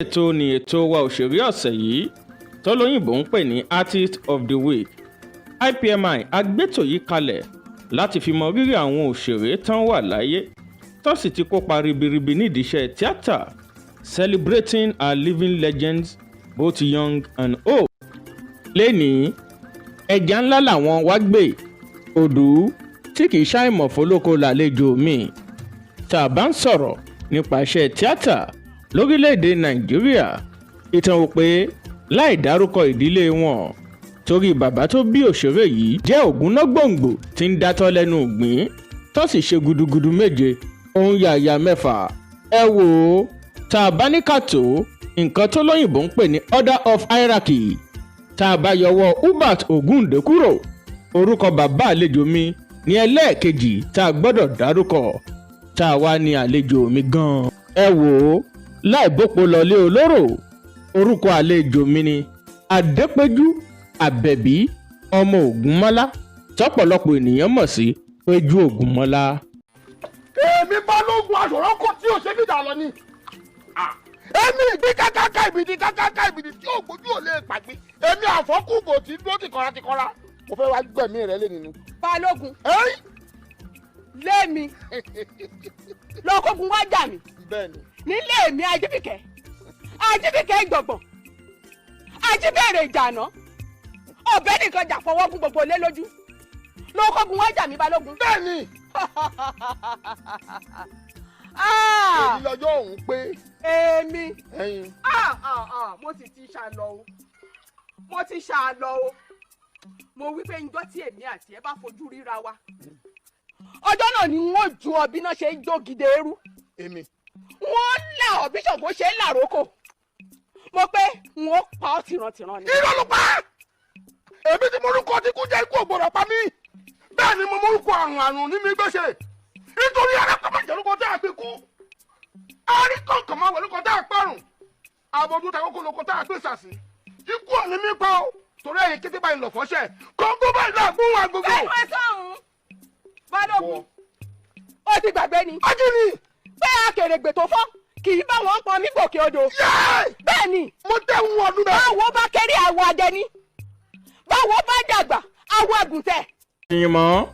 ètò ni ètò wa òṣèré ọ̀sẹ̀ yìí tọ́lóyìnbó ń pè ní Artist of the Week. IPMI agbétò yìí kalẹ̀ láti fi mọ rírì àwọn òṣèré tán wà láyé tó sì ti kópa ribiribi nídìí iṣẹ́ tíátà, celebrating our living legends both young and old. Lénìí ẹja ńlá làwọn wá gbé òdú tí kì í ṣàìmọ̀ fólókó lálejò mi. Tá a bá ń sọ̀rọ̀ nípa iṣẹ́ tíátà lórílẹ̀‐èdè Nàìjíríà, ìtàn ò pé láì dárúkọ ìdílé wọn, torí bàbá tó bí òṣèré yìí jẹ́ ògúnnágbòǹgbò tí ń dátọ́ lẹ́nu ìgbín tó sì ṣe gudugudu méje òun yàyà mẹ́fà. Ẹ wò ó, tá a bá ní kàtó nǹkan tó lóyìnbó ń pè ní order of hierarchy, tá a bá yọwọ́ Hubert Ògúndé kúrò, orúkọ bàbá àlejò mi ní ẹlẹ́ẹ̀kejì tá a gbọ́dọ̀ dárúkọ. Tá a wá ní àlejò mi gan-an. Ẹ wò ó, láì bópo lọlé olóró, orúkọ àlejò mi ni Adépéjú Àbẹ̀bí ọmọ Ògúnmọ́lá tọ́pọ̀lọpọ̀ ènìyàn mọ̀ sí Péjú Ògúnmọ́lá. Èmi Balógun àṣọ̀rọ̀ kò tí ò ṣe dídà lọ ni. Èmi ìgbín kákáká ìbìdí kákáká ìbìdí tí ò gbójú ò lè pàgbé. Èmi àfọ́kùbò tí dúró tìkọ́ra. Mo fẹ́ wá gbẹ̀mí rẹ lé nínú. Balógun lémi lọ́kọ̀ọ́gun wá jà mí nílé mi Ajíbíkẹ́ ìgbọ̀gbọ̀n Ajíbẹ̀rẹ̀ ìjànà ọ̀bẹ nìkan jà fọwọ́ gún gbogbo lé lójú lọ́kọ̀ọ́gun wá jà mí Balógun. Bẹ́ẹ̀ni. Èyí lọ́jọ́ òun pé. Èmi mo sì ti ṣàlọ́ o mo wí pé njọ́ tí èmi àti ẹ bá fojú ríra wa ọjọ́ náà ni wọ́n ju ọbí náà ṣe ń jó gidi eru. Èmi. Wọ́n là ọbí ṣògo ṣe ń làrókò. Mo pé wọ́n pa ọ́ tìrantìran ni. Irọ́ ló pa! Èmi tí mo rúkọ tí kú jẹ́ ikú ògbòrò pa mí. Bẹ́ẹ̀ ni mo mórúkọ àrùn ní mi gbèsè. Nítorí arákọ̀ọ́mọ̀jẹ̀ lóko tá a fi kú. Àríkọ̀ọ̀kan máa wẹ̀ lóko tá a parùn. Àbọ̀dún ta kókó lóko tá a gbé sàsì. Ikú ọ̀nì mi pa o. Torí ẹ̀yin kété báyìí lọ fọ́ṣẹ́. Kóńgó báyìí náà gún agogo. Bẹ́ẹ̀ wá sọ̀hún. Balógun, ó ti gbàgbé ni. Ajínigbé. Pé akèrègbè tó fọ́ kì í bá wọn pọn mí gòkè odò. Bẹ́ẹ̀ ni. Mo tẹ́wọ́ ọdún bẹ́ẹ̀. Báwo bá kéré àwọ̀ ajẹni, báwo bá dàgbà àwọ̀ àgùntẹ̀. Ìyìnmọ́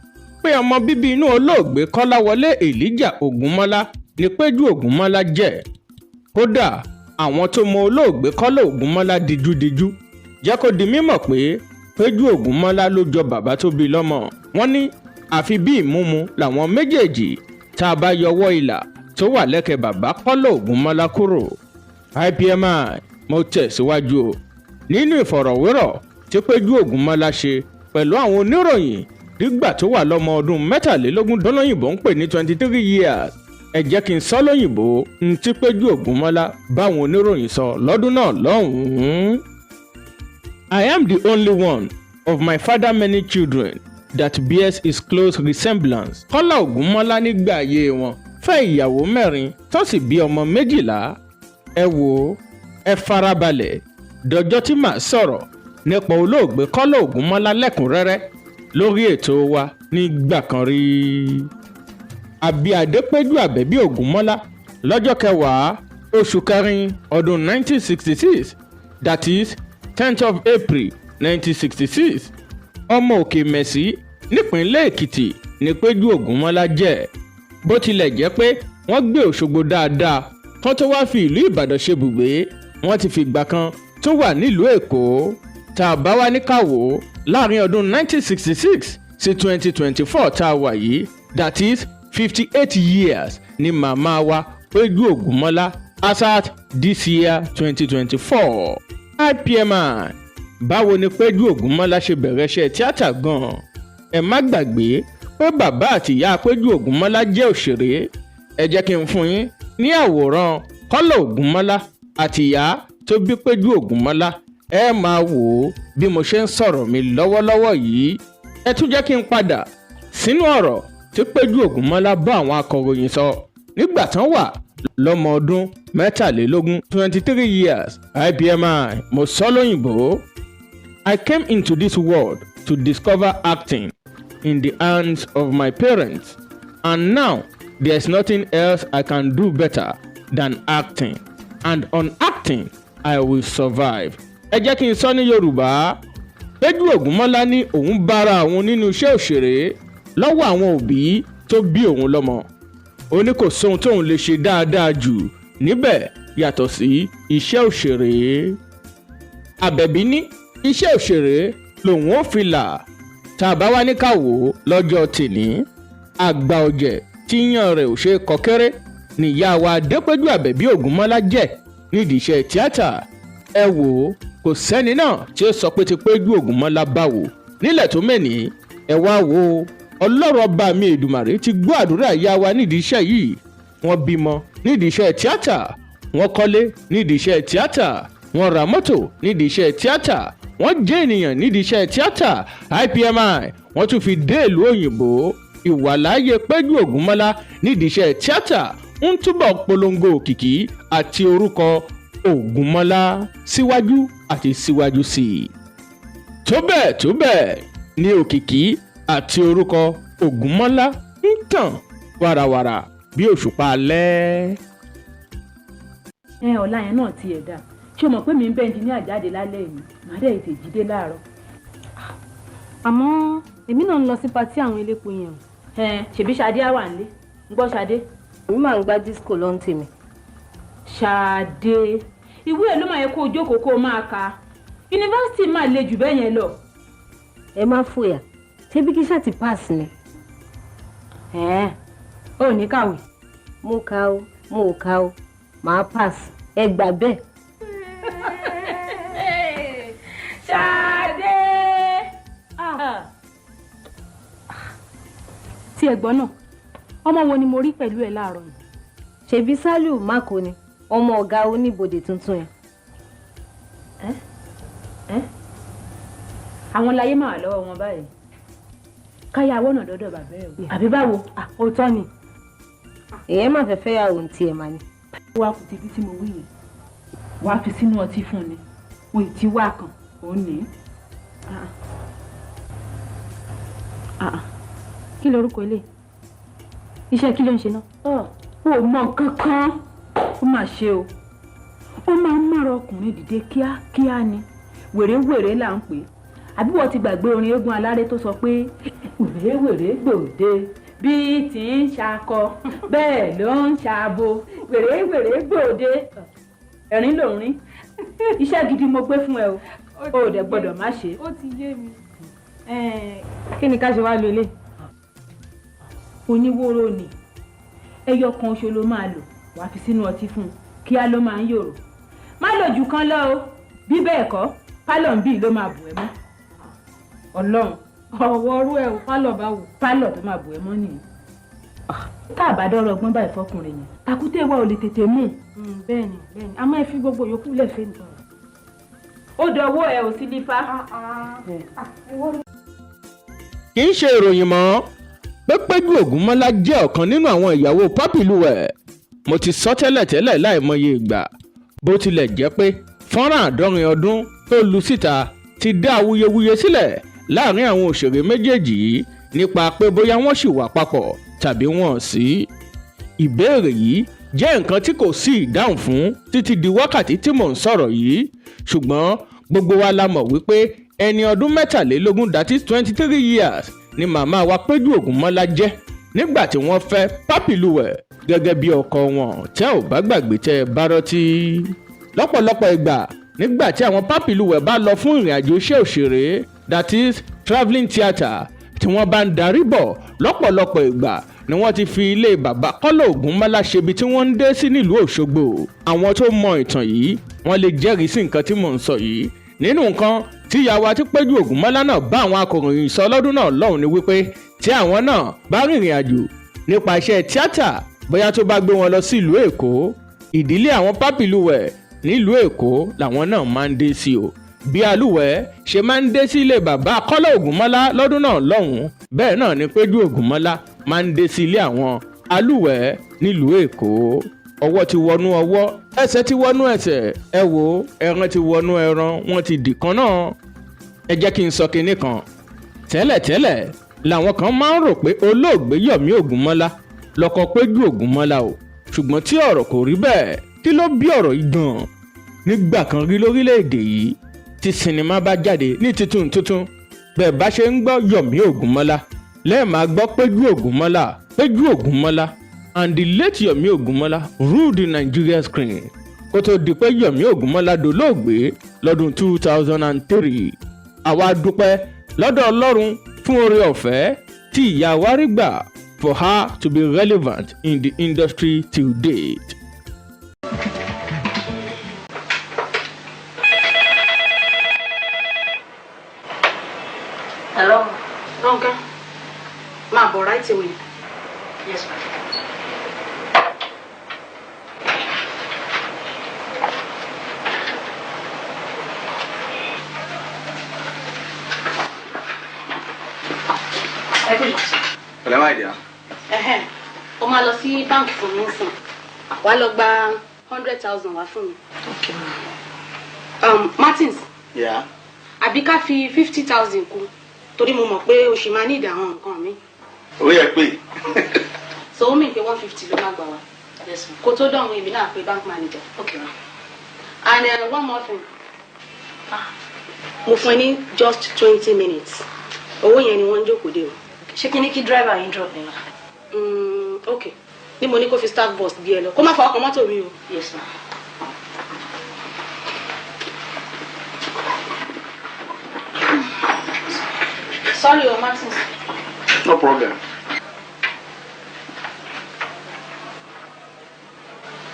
pé ọmọ bíbí inú olóògbé Kọ́láwọlé Elijah Ògúnmọ́lá ni Péjú Ògúnmọ́lá jẹ́. Kódà àwọn tó mọ olóògbé Kọ́lá Ògúnmọ́lá dijúdijú jẹ́ kó di mímọ̀ pé Péjú Ògúnmọ́lá ló jọ bàbá tó bí lọ́mọ. Wọ́n ní àfi bí ìmúmu làwọn méjèèjì tá a bá yọwọ́ ìlà tó wà lẹ́kẹ̀ bàbá Kọ́lá Ògúnmọ́lá kúrò. IPMI mo tẹ̀síwájú o nínú ìfọ̀rọ̀wérọ̀ tí Péjú Ògúnmọ́lá ṣe pẹ̀lú àwọn oníròyìn nígbà tó wà lọ́mọ ọdún 23 dọ́lọ́yìnbó ń pè ní 23 years. Ẹ jẹ́ kí n sọ lóyìnbó n tí Péjú Ògúnmọ́lá báwọn oníròyìn sọ lọ́dún náà lọ́hùn-ún. I am the only one of my father many children that bears his close resemblance. Kọ́lá Ògúnmọ́lá nígbà ayé wọn fẹ́ ìyàwó 4 tó sì bí ọmọ 12. Ẹ wò ó, ẹ farabalẹ̀ dọjọ́ tí màá sọ̀rọ̀ nípa olóògbé Kọ́lá Ògúnmọ́lá lẹ́kùnrẹ́rẹ́ lórí ètò wa nígbà kan rí. Àbí Adépéjú Àbẹ̀bí Ògúnmọ́lá lọ́jọ́ 10 oṣù kẹrin ọdún 1966, that is 10th of April 1966. Ọmọ Òkè Mẹ̀sí nípínlẹ̀ Èkìtì ní Péjú Ògúnmọ́lá jẹ́. Bó tilẹ̀ jẹ́ pé wọ́n gbé Òṣogbo dáadáa kán tó wá fi ìlú Ìbàdàn ṣe bùgbé, wọ́n ti fìgbà kan tó wà nílùú Èkó. Tá a bá wá ní káwò láàrin ọdún 1966 sí 2024 tá a wà yìí, that is 58 years ni màmá wa Péjú Ògúnmọ́lá as at this year 2024. IPMI, báwo ni Péjú Ògúnmọ́lá ṣe bẹ̀rẹ̀ iṣẹ́ tíátà gan-an? Ẹ má gbàgbé pé bàbá àti ìyá Péjú Ògúnmọ́lá jẹ́ òṣèré. Ẹ jẹ́ kí n fún yín ní àwòrán Kọ́lá Ògúnmọ́lá àti ìyá tó bí Péjú Ògúnmọ́lá. Ẹ máa wò ó bí mo ṣe ń sọ̀rọ̀ mi lọ́wọ́lọ́wọ́ yìí. Ẹ tún jẹ́ kí n padà sínú ọ̀rọ̀ tí Péjú Ògúnmọ́lá bá àwọn akọ̀ròyìn sọ nígbà tán wà lọ́mọ ọdún 23, 23 years. IPMI, mo sọ lóyìnbó. I came into this world to discover acting in the hands of my parents, and now there's nothing else I can do better than acting. And on acting acting I will survive. ẹ jẹ́ kí n sọ ní Yorùbá. Péjú Ògúnmọ́lá ní òun bára òun nínú iṣẹ́ òṣèré lọ́wọ́ àwọn òbí tó bí òun lọ́mọ. Ó ní kò sóhun tóun lè ṣe dáadáa jù níbẹ̀ yàtọ̀ sí iṣẹ́ òṣèré. Àbẹ̀bí ní iṣẹ́ òṣèré lòun ó fi là. Tá a bá wá ní ká wò ó lọ́jọ́ tèní, àgbà ọ̀jẹ̀ tí yan rẹ̀ ò ṣe kọ́kéré níyà wa Adépéjú Àbẹ̀bí Ògúnmọ́lá jẹ́ nídìí iṣẹ́ tíátà. Ẹ wò ó, kò sẹ́ni náà tí ó sọ pé ti Péjú Ògúnmọ́lá báwo nílẹ̀ tó mẹ́ni. Ẹ wá wò ó, Ọlọ́run ọba mi Èdùmàrè ti gbọ́ àdúrà ìyá wa nídìí iṣẹ́ yìí. Wọ́n bímọ nídìí iṣẹ́ tíátà, wọ́n kọ́lé nídìí iṣẹ́ tíátà, wọ́n ra mọ́tò nídìí iṣẹ́ tíátà, wọ́n jẹ́ ènìyàn nídìí iṣẹ́ tíátà. IPMI wọ́n tún fi dé ìlú òyìnbó. Ìwàláyé Péjú Ògúnmọ́lá nídìí iṣẹ́ tíátà ń túbọ̀ polongo òkìkí àti orúkọ Ògúnmọ́lá síwájú àti síwájú sí i. Tó bẹ́ẹ̀ ni òkìkí àti orúkọ Ògúnmọ́lá ń tàn wàràwàrà bí òṣùpá alẹ́. Ọ̀la yẹn náà ti ẹ̀ dà. Ṣé o mọ̀ pé mi ń bẹ́ ẹnjìníà jáde lálẹ́ yìí? Màá dẹ̀ ètè jíde láàárọ̀. Àmọ́ èmi náà ń lọ sí patí àwọn elépo yẹn. Ṣèbí Ṣadé á wà nílé. Ń gbọ́ Ṣadé. Èmi máa ń gbá disco lọ́n tèmi. Ṣadé, ìwé ẹ̀ ló máa yẹ kó o jókòó kó o máa ka. Yunifásitì máa le jù bẹ́ẹ̀ yẹn lọ. Ẹ má fòyà, ṣé bí kí ṣáà ti pass ni? Ó ní kàwé. Mo kà ó, mo ò kà ó, màá pass. Ẹ gbà bẹ́ẹ̀. Ṣadé. Tí ẹ̀gbọ́n náà, ọmọ wo ni mo rí pẹ̀lú ẹ láàárọ̀ yìí? Ṣebí Sálíù Mákò ni, ọmọ ọ̀gá oníbodè tuntun yẹn. Àwọn láyé máa lọ́wọ́ wọn báyìí. Káyà wọ́nà dọ́dọ̀ bàbá ẹ̀ o. Àbí báwo? Òótọ́ ni. Èyàn máa fẹ́ fẹ́ yàwó ti ẹ̀ máa ní. Wá kù títí tí mo wí yìí. Wàá fi sínú ọtí fún ni. Mo ì ti wá kan. Ó ní. Kí lorúkọ ilé? Iṣẹ́ kí ló ń ṣe náà? Ó mọ kankan. Ó mà ṣe o. Ó máa ń mọ̀rọ̀ ọkùnrin dìde kíákíá ni. Wèrèwèrè là ń pè é. Àbí wọ́n ti gbàgbé orin eégún aláré tó sọ pé wèrèwèrè gbòde bí ti ń ṣakọ bẹ́ẹ̀ ló ń ṣabo wèrèwèrè gbòde. Ẹ̀rín ló ń rín. Iṣẹ́ gidi mo gbé fún ẹ o. O dẹ̀ gbọ́dọ̀ má ṣe. Ó ti yé mi. Kí ni ká ṣe wá lólè? Oníwóró ni. Ẹyọ kan oṣù ló máa lò. Wàá fi sínú ọtí fún un. Kíá ló máa ń yòrò. Má lò jù kan lọ o. Bí bẹ́ẹ̀ kọ́, pálọ̀ ń bì ló máa bù ẹ́ mọ́. Ọlọ́run. Ọ̀wọ́ orú ẹ̀ pálọ̀ bá wò. Pálọ̀ tó máa bù ẹ́ mọ́ nìyẹn. Tá a bá dọ́rọ̀ ọgbọ́n báyìí fọkùnrin yẹn. Takúté wa ò lè tètè mú. Bẹ́ẹ̀ni. A máa fi gbogbo yòókù lẹ̀ fẹ́ nìkan. Ó dọwọ́ ẹ ò sí nífà. Kì í ṣe ìròyìn mọ́ pé Péjú Ògúnmọ́lá jẹ́ ọ̀kan nínú àwọn ìyàwó Pápìlúwẹ̀. Mo ti sọ tẹ́lẹ̀ láìmọye ìgbà. Bó tilẹ̀ jẹ́ pé fọ́nrán àádọ́rin ọdún tó lu síta ti dá awuyewuye sílẹ̀ láàrin àwọn òṣèré méjèèjì yìí nípa pé bóyá wọ́n ṣì wà papọ̀ tàbí wọn ò sí. Ìbéèrè yìí jẹ́ nǹkan tí kò sí ìdáhùn fún títí di wákàtí tí mò ń sọ̀rọ̀ yìí, ṣùgbọ́n gbogbo wa la mọ̀ wípé ẹni ọdún 23 that is 23 years ni màmá wa Péjú Ògúnmọ́lá jẹ́ nígbà tí wọ́n fẹ́ Pápìlúwẹ̀ gẹ́gẹ́ bí ọkọ wọn tẹ́ ò bá gbàgbé tẹ́ ẹ bá rántí. Lọ́pọ̀lọpọ̀ ìgbà nígbà tí àwọn Pápìlúwẹ̀ bá lọ fún ìrìn àjò iṣẹ́ òṣèré that is travelling theatre tí wọ́n bá ń darí bọ̀ lọ́pọ̀lọpọ̀ ìgbà ni wọ́n ti fi ilé bàbá Kọ́lá Ògúnmọ́lá ṣebi tí wọ́n ń dé sí nílùú Òṣogbo. Àwọn tó mọ ìtàn yìí wọ́n lè jẹ́rìí sí nǹkan tí mò ń sọ yìí. Nínú nǹkan tí ìyàwó àti Péjú Ògúnmọ́lá náà bá àwọn akọ̀ròyìn sọ lọ́dún náà lọ́hùn ni wípé tí àwọn náà bá rìnrìn àjò nípa iṣẹ́ tíátà bóyá tó bá gbé wọn lọ sí ìlú Èkó, ìdílé àwọn Pápìlúwẹ̀ nílùú Èkó làwọn náà máa ń dé sí o. Bí Aluwe ṣe máa ń dé sí ilé bàbá Kọ́lá Ògúnmọ́lá lọ́dún náà lọ́hùn, bẹ́ẹ̀ náà ni Péjú Ògúnmọ́lá máa ń dé sí ilé àwọn Aluwe nílùú Èkó. Ọwọ́ ti wọnú ọwọ́, ẹsẹ̀ ti wọnú ẹsẹ̀, ẹ wo ẹran ti wọnú ẹran, wọ́n ti dìkan náà. Ẹ jẹ́ kí n sọ kinní kan. Tẹ́lẹ̀tẹ́lẹ̀ làwọn kan máa ń rò pé olóògbé Yọ̀mí Ògúnmọ́lá lọ́kọ Péjú Ògúnmọ́lá o, ṣùgbọ́n tí ọ̀rọ̀ kò rí bẹ́ẹ̀. Kí ló bí ọ̀rọ̀ yìí gan-an? nígbà kan rí lórílẹ̀‐èdè yìí tí sinimá bá jáde ní titun tuntun bẹ́ẹ̀ bá ṣe ń gbọ́ Yomi Ogunmola lẹ́ẹ̀ máa gbọ́ Peju Ogunmola and the late Yomi Ogunmola ruled the Nigeria screen kó tó di pé Yomi Ogunmola dolóògbé lọ́dún 2003. àwa dúpẹ́ lọ́dọ̀ Ọlọ́run fún oore ọ̀fẹ́ tí ìyá wa rí gbà for her to be relevant in the industry till date. Hello. Ronke, máa bọ̀ right away. Yes, ma'am. Pẹ̀lẹ́ máa dìá. O máa lọ sí báńkì fún mi sìn. Wàá lọ gba 100,000 wá fún mi. Okay, ma'am. Martins. Yeah. Àbí ká fi 50,000 kù torí mo mọ̀ pé o ṣì máa need àwọn nǹkan mi. Ó yẹ pé. So ó mìíràn pé 150 ló máa gbà wá. Yes, ma'am. Kó tó dọ̀hún èmi náà pé bank manager. Okay, ma'am. And one more thing. Mo fún ẹ ní just 20 minutes. Owó yẹn ni wọ́n ń jókòó dé o. Ṣé kí ni kí driver yín drop ni? Okay. Ní mo ní kó fi staff bus gbé ẹ lọ. Kó má fọwọ́ kan mọ́tò mi o. Yes, ma'am. Sorry o, Martins. No problem.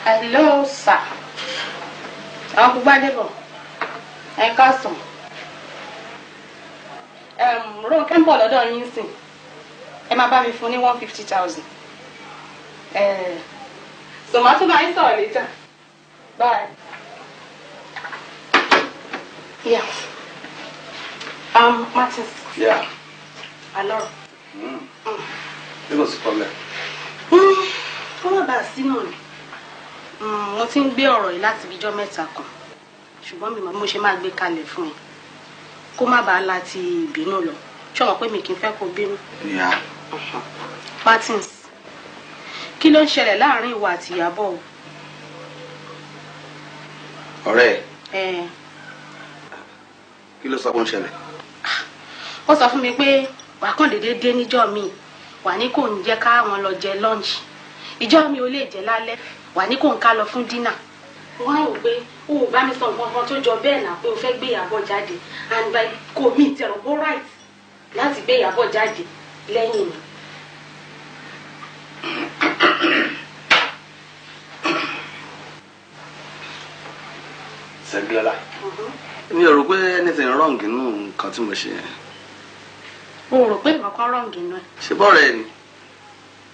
Hello, sir. Àwọn kò gbádé bọ̀. Ẹ káàsán. Ronke ń bọ̀ lọ́dọ̀ yín sìn. Ẹ máa bá mi fún ní 150,000. So màá tún bá yín sọ̀rọ̀ later. Bye. Yeah. Martins. Yeah. Alọ́. What's the problem? Ó má bàa sí náà ni. Mo ti ń gbé ọ̀rọ̀ yìí láti bíjọ́ mẹ́ta kan. Ṣùgbọ́n mi mọ̀ bí mo ṣe máa gbé kalẹ̀ fún ẹ. Kó má bàa láti ìbínú lọ. Ṣé o mọ̀ pé mi kì í fẹ́ kó bínú? Yeah. Martins, kí ló ń ṣẹlẹ̀ láàrin ìwà àti Ìyábọ̀ o? Ọ̀rẹ́ ẹ̀. Kí ló sọ pé ó ń ṣẹlẹ̀? Ó sọ fún mi pé wà kàn déédéé dé níjọ́ mi. Wà ní kò ń jẹ́ káwọn lọ jẹ lunch. Ìjọ́ mi ò lè jẹ lálẹ́. Wà ní kò ń ká lọ fún dinner. Wọ́n á rò pé o ò bá mi sọ nǹkan kan tó jọ bẹ́ẹ̀ náà pé o fẹ́ gbé Ìyábọ̀ jáde and by kò mí ìtẹ̀rọ̀ bó right láti gbé Ìyábọ̀ jáde lẹ́yìn mi. Sẹ́gbẹ́lá. Mi ò rò pé anything wrong nínú nǹkan tí mo ṣe yẹn. O rò pé nǹkan kan wrong nínú ẹ̀? Ṣé bọ́ọ̀rẹ́ ni?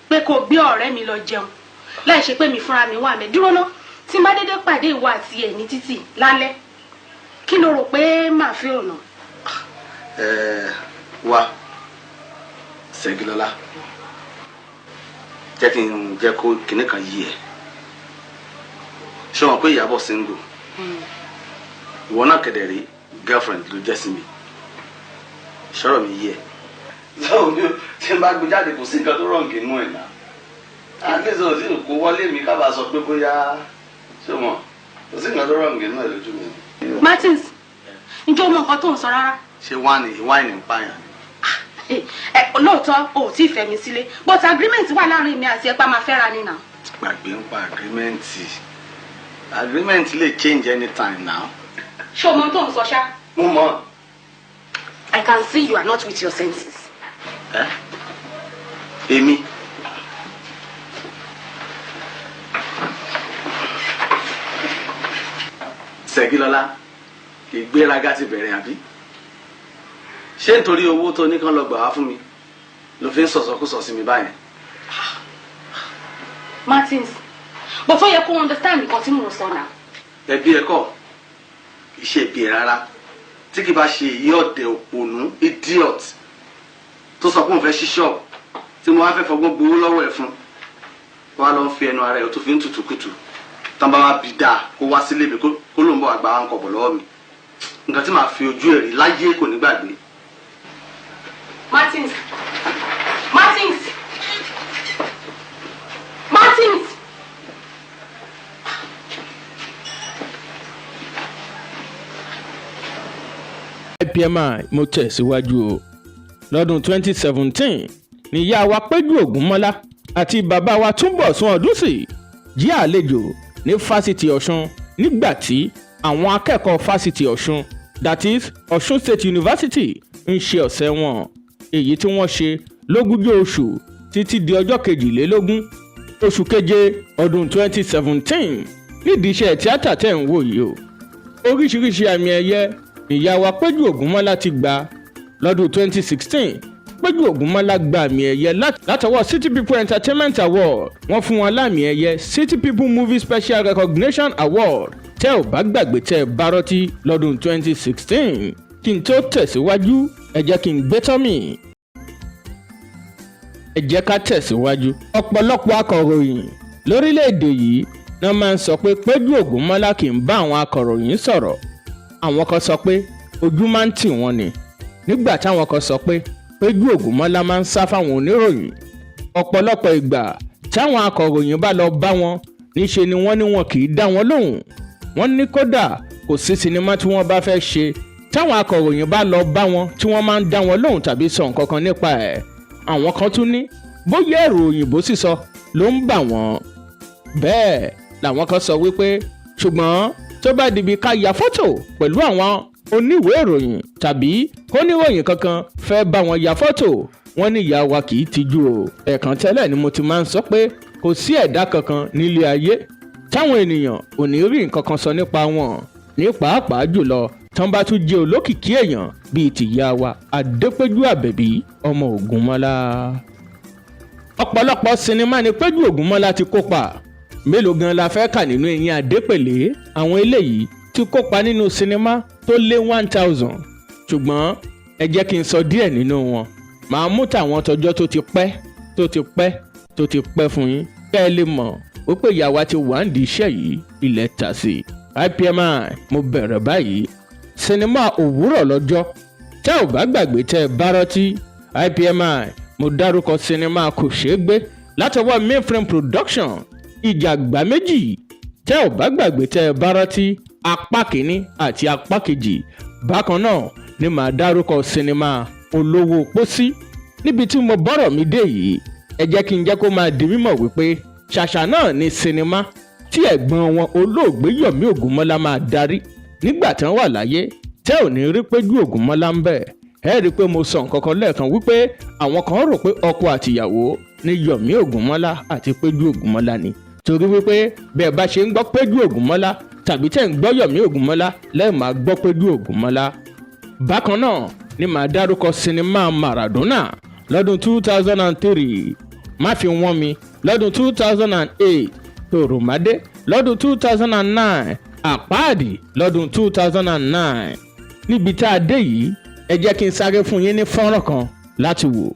Pé kò gbé ọ̀rẹ́ mi lọ jẹun láì ṣe pé mi fúnra mi wà mẹ́ dúró ná tí n bá dédé pàdé ìwọ àti ẹ̀ ní títì lálẹ́ kí ló rò pé màá fi ọ̀nà. Wá Ṣẹ́gilọ́lá jẹ́ kí n jẹ́ kó kinní kan yí ẹ̀ ṣé wọn pé Ìyábọ̀ single ìwọ náà kẹ̀dẹ̀ rí girlfriend ló jẹ́ sí mi ṣọ́rọ̀ mi yí ẹ̀ tí n bá gbé jáde kò sí nǹkan tó rọ̀ǹgì inú ẹ̀ náà àgbẹ̀sọ̀ ò sí kó wọlé mi ká bá sọ pé bóyá ṣé wọn kò sí nǹkan tó rọ̀ǹgì inú ẹ̀ lójú mi. Martins ǹjẹ́ o mọ nǹkan tó ń sọ rárá. ṣé wáìnì ń pààyàn ni. Lóòótọ́ o ò tí ì fẹ́ mi sílé but agreement wà láàrin mi àti ẹ̀pá máa fẹ́ra ni nà. gbàgbé ń pa agreement lè change anytime now. ṣé o mọ tó ń sọ ṣá. mo mọ. I can see you are not with your senses. Èmi. Ṣẹ́gilọ́lá ìgbéraga ti bẹ̀rẹ̀ àbí? Ṣé nítorí owó tó ní kán lọ gbà wá fún mi ló fi ń sọ̀sọ̀kúsọ sí mi báyìí? Martins, but ó yẹ kó understand nǹkan tí mo sọ náà. Ẹbí ẹ̀kọ́ iṣẹ́ ìbí ẹ̀ rárá tí kì bá ṣe èyí ọ̀dẹ̀ òpònú idiot tó sọ pé òun fẹ́ ṣí ṣọ́ọ̀bù tí mo wá fẹ́ fọgbọ́n gbowó lọ́wọ́ ẹ̀ fún wá lọ fi ẹnu ara ẹ̀ tó fi ń tutùkutù tán bá wá bí dáa kó wá sílé mi kó ló ń bọ̀ àgbà wa ń kọ̀bọ̀ lọ́wọ́ mi nǹkan tí màá fi ojú ẹ̀ rí láyé kò ní gbàgbé. Martins, Martins, Martins. IPMI mo tẹ̀síwájú o. Lọ́dún 2017 níyá wa Péjú Ògúnmọ́lá àti bàbá wa Túnbọ̀sún Ọdúnsì jí àlejò ní fásitì Ọ̀ṣun nígbà tí àwọn akẹ́kọ̀ọ́ fásitì Ọ̀ṣun, that is Ọ̀ṣun State University, ń ṣe ọ̀sẹ̀ wọn, èyí tí wọ́n ṣe lógúnjọ́ oṣù títí di ọjọ́ 22 oṣù keje ọdún 2017 nídìí iṣẹ́ tíátà tẹ̀ ń wò yìí o. Oríṣiríṣi àmì ẹ̀yẹ ìyá wa Péjú Ògúnmọ́lá ti gbà. Lọ́dún 2016 Péjú Ògúnmọ́lá gba àmì ẹ̀yẹ látọwọ́ City People Entertainment Award. Wọ́n fún wọn láàmì ẹ̀yẹ City People Movie Special Recognition Award. Tẹ́ ò bá gbàgbé tẹ́ ẹ bá rántí lọ́dún 2016. Kí n tó tẹ̀síwájú ẹ jẹ́ kí n gbé tọ́mì. Ẹ jẹ́ ká tẹ̀síwájú. Ọ̀pọ̀lọpọ̀ akọ̀ròyìn lórílẹ̀‐èdè yìí náà máa ń sọ pé Péjú Ògúnmọ́lá kì í bá àwọn akọ̀ròyìn sọ̀rọ̀. Àwọn kan sọ pé ojú máa ń tì wọ́n ni, nígbà táwọn kan sọ pé Péjú Ògúnmọ́lá máa ń sá fáwọn oníròyìn. Ọ̀pọ̀lọpọ̀ ìgbà táwọn akọ̀ròyìn bá lọ bá wọn níṣe ni wọ́n ní wọn kì í dá wọn lóhùn. Wọ́n ní kódà kò sí sinimá tí wọ́n bá fẹ́ ṣe táwọn akọ̀ròyìn bá lọ bá wọn tí wọ́n máa ń dá wọn lóhùn tàbí sọ nǹkan kan nípa ẹ̀. Àwọn kan tún ní bóyá ẹ̀rọ òyìnbó sísọ ló ń bà wọ́n. Bẹ́ẹ̀ làwọn kan sọ wípé ṣùgbọ́n tó bá dibi ká ya fọ́tò pẹ̀lú àwọn oníwèé ìròyìn tàbí oníròyìn kankan fẹ́ bá wọn ya fọ́tò, wọ́n ní ìyá wa kì í tijú o. Ẹ̀kan tẹ́lẹ̀ ni mo ti máa ń sọ pé kò sí ẹ̀dá kankan nílé ayé táwọn ènìyàn ò ní rí nǹkan kan sọ nípa wọn, ní pàápàá jùlọ tán bá tún jẹ́ olókìkí èèyàn bíi tìyá wa Adépéjú Àbẹ̀bí ọmọ Ògúnmọ́lá. Ọ̀pọ̀lọpọ̀ sinimá ni Péjú Ògúnmọ́lá ti kópa. Mélòó gan la fẹ́ kà nínú Ẹ̀yìn Adépèlé? Àwọn eléyìí ti kópa nínú sinimá tó lé 1000. Ṣùgbọ́n ẹ jẹ́ kí n sọ díẹ̀ nínú wọn. Màá mú tàwọn tọjọ́ tó ti pẹ́ fún yín kẹ́ ẹ lè mọ̀ wípé ìyá wa ti wà nídìí iṣẹ́ yìí ilẹ̀ tà sí. IPMI mo bẹ̀rẹ̀ báyìí. Sinimá Òwúrọ̀ lọ́jọ́ tẹ́ ò bá gbàgbé tẹ́ ẹ bá rántí. IPMI mo dárúkọ sinimá Kò Ṣeé Gbé látọwọ́ Mainframe Production. Ìjàgbá méjì tẹ́ ò bá gbàgbé tẹ́ ẹ bá rántí, apá kìíní àti apá kejì. Bákan náà ni màá dárúkọ sinimá Olówó Pósí. Níbi tí mo bọ́rọ̀ mi dé yìí, ẹ jẹ́ kí n jẹ́ kó máa di mímọ̀ wípé ṣàṣà náà ni sinimá tí ẹ̀gbọ́n wọn olóògbé Yọ̀mí Ògúnmọ́lá máa darí nígbà tí wọ́n wà láyé. Tẹ́ ò ní rí Péjú Ògúnmọ́lá ń bẹ̀. Ẹ rí i pé mo sọ nǹkan kan lẹ́ẹ̀kan wípé àwọn kan rò pé ọkọ àtìyàwó ni Yọ̀mí Ògúnmọ́lá àti Péjú Ògúnmọ́lá ni, torí wípé bẹ́ẹ̀ bá ṣe ń gbọ́ Péjú Ògúnmọ́lá tàbí tẹ́ ń gbọ́ Yọ̀mí Ògúnmọ́lá lẹ́ẹ̀ máa gbọ́ Péjú Ògúnmọ́lá. Bákan náà ni màá dárúkọ sinimá Maradona lọ́dún 2003, Má Fi Wọ́n Mi lọ́dún 2008, Tòròmádé lọ́dún 2009, Àpáàdì lọ́dún 2009. Níbi tá a dé yìí, ẹ jẹ́ kí n sáré fún yín ní fọ́nrán kan láti wò.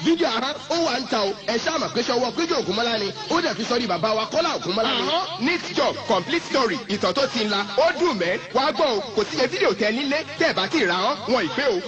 fídíò ó wà ń ta o ẹ ṣáà mà pé ṣọwọ́ Péjú Ògúnmọ́lá ni ó dẹ̀ fi sọ́rí bàbá wa Kọ́lá Ògúnmọ́lá ni. neat job complete story ìtàn tó ti ń la ó dùn mẹ́ wàá gbọ́ o kò sí iye fídíò tẹ nílé tẹ́ bá ti rà án wọn ìpè o.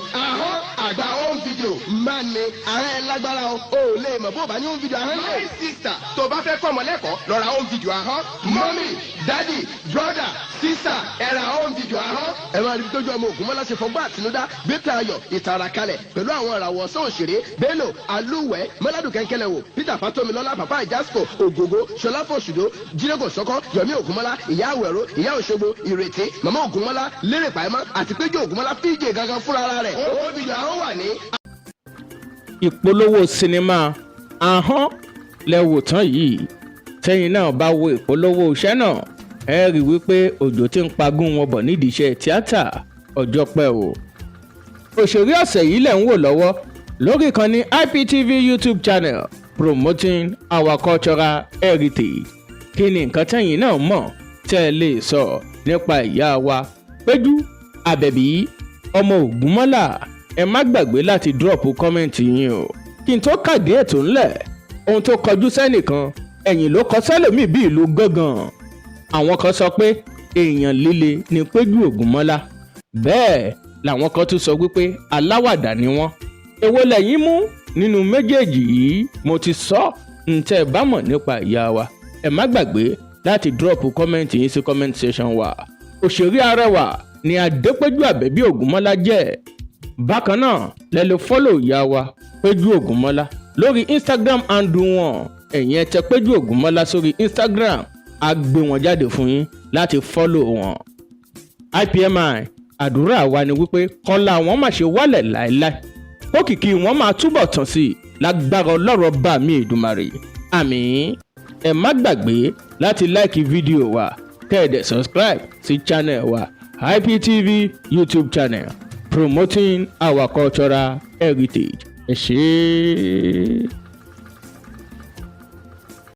àgbà home video máa ní ààrẹ lágbára o ò lè mọ̀ bó bá ní home video ahọ́n lè. sister tó bá fẹ́ kọ́ ọmọ lẹ́kọ̀ọ́ lọ ra home video ahọ́n. mọ́mì dádì brother sister ẹ ra home video ahọ́n. ẹ máa rí tójú ọmọ Ògúnmọ́lá ṣe fọgbọ́n àtinúdá gbé Ayọ̀ ìtara kalẹ̀ pẹ̀lú àwọn ìràwọ̀ ọ̀sán òṣèré Bello Aluwe Mọ́ládùn Kẹ́ńkẹ́lẹ́wò Peter Fatomilola Papa Ìjásíkò Ògògó Ṣọlá Fòṣùdó Jídégò Sọ́kọ́ Yọ̀mí Ògúnmọ́lá Ìyá Àwẹ̀ró Ìyá Òṣogbo Ìrètí Màmá Ògúnmọ́lá Lérè Pàímọ́ àti Péjú Ògúnmọ́lá fíjì gangan fúnra rẹ̀. ó bí ìyá ó wà ní. Ìpolówó sinimá ahọ́n lẹ́wò tán yìí. Tẹ́yìn náà bá wo ìpolówó iṣẹ́ náà, ẹ rí wípé òjò ti ń pagún wọn bọ̀ nídìí iṣẹ́ tíátà ọjọ́ pẹ́ o. Òṣèré ọ̀sẹ̀ yìí lẹ̀ ń wò lọ́wọ́ lórí ìkànnì IPTV YouTube channel promoting our cultural heritage. Kí ni nǹkan tẹ́yìn náà mọ̀ tẹ́ ẹ lè sọ nípa ìyá wa Péjú Àbẹ̀bí ọmọ Ògúnmọ́lá? Ẹ má gbàgbé láti drop comment yín o. Kí n tó kàdé ètò ńlẹ̀, ohun tó kọjú sẹ́nìkan ẹ̀yìn ló kọ sẹ́lòmíì bí ìlú gángan. Àwọn kan sọ pé èèyàn líle ni Péjú Ògúnmọ́lá, bẹ́ẹ̀ làwọn kan tún sọ wípé aláwàdà ni wọ́n. Èwo lẹ̀yin mú nínú méjèèjì yìí? Mo ti sọ ǹtẹ́ bá mọ̀ nípa ìyá wa ẹ má gbàgbé láti drop comment yín sí comment section wa. Òṣèré arẹwà ni Adépéjú Àbẹ̀bí Ògúnmọ́lá jẹ́. Bákan náà lẹ lè follow ìyá wa Péjú Ògúnmọ́lá lórí Instagram handle wọn. Ẹ̀yin ẹ tẹ Péjú Ògúnmọ́lá sórí Instagram, á gbé wọn jáde fún yín láti follow wọn. IPMI àdúrà wa ni wípé kọ́lá wọn má ṣe wálẹ̀ láéláé, òkìkí wọn máa túbọ̀ tàn sí i lágbára Ọlọ́run bá mi Èdùmàrè. Àmín. Ẹ má gbàgbé láti like fídíò wa, kẹ́ẹ̀dẹ̀ subscribe sí channel wa IPTV YouTube channel, promoting our cultural heritage. Ẹ ṣé.